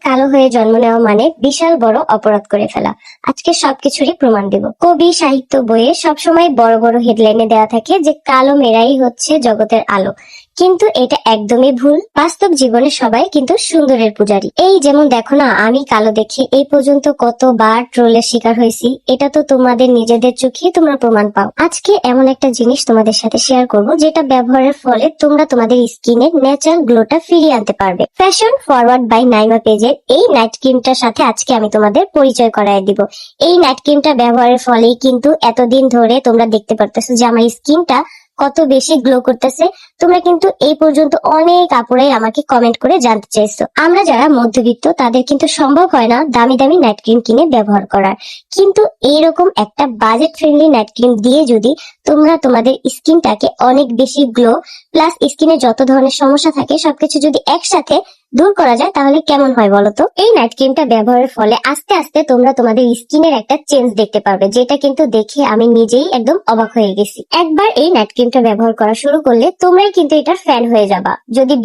কালো হয়ে জন্ম নেওয়া মানে বিশাল বড় অপরাধ করে ফেলা। আজকে সবকিছুরই প্রমাণ দেব। কবি সাহিত্য বইয়ে সবসময় বড় বড় হেডলাইনে দেওয়া থাকে যে কালো মেয়েরাই হচ্ছে জগতের আলো, কিন্তু এটা একদমই ভুল। বাস্তব জীবনে সবাই কিন্তু সুন্দরের পূজারী। এই যেমন দেখো না, আমি কালো দেখে এই পর্যন্ত কতবার ট্রোলের শিকার হয়েছি, এটা তো তোমাদের নিজেদের চোখে তোমরা প্রমাণ পাও। আজকে এমন একটা জিনিস তোমাদের সাথে শেয়ার করব যেটা ব্যবহারের ফলে তোমরা তোমাদের স্কিনের ন্যাচারাল গ্লোটা ফিরিয়ে আনতে পারবে। ফ্যাশন ফরওয়ার্ড বাই নাইমা পেজের এই নাইট ক্রিমটার সাথে আজকে আমি তোমাদের পরিচয় করায় দিব। এই নাইট ক্রিমটা ব্যবহারের ফলেই কিন্তু এতদিন ধরে তোমরা দেখতে পারতেছো যে আমার স্কিনটা কত বেশি গ্লো করতেছে। তোমরা কিন্তু এই পর্যন্ত অনেক আপুরাই আমাকে কমেন্ট করে জানতে চাইছো। আমরা যারা মধ্যবিত্ত তাদের কিন্তু সম্ভব হয় না দামি দামি নাইট ক্রিম কিনে ব্যবহার করার, কিন্তু এইরকম একটা বাজেট ফ্রেন্ডলি নাইট ক্রিম দিয়ে যদি তোমরা তোমাদের স্কিনটাকে অনেক বেশি গ্লো প্লাস স্কিনে যত ধরনের সমস্যা থাকে সবকিছু যদি একসাথে দূর করা যায় তাহলে কেমন হয় বলতো। এই নাইট ক্রিমটা ব্যবহারের ফলে আস্তে আস্তে তোমরা তোমাদের স্কিনের একটা চেঞ্জ দেখতে পারবে, যেটা কিন্তু দেখে আমি নিজেই একদম অবাক হয়ে গেছি। একবার এই নাইট ক্রিমটা ব্যবহার করা শুরু করলে তোমরাই কিন্তু এটার ফ্যান হয়ে যাবা। যদি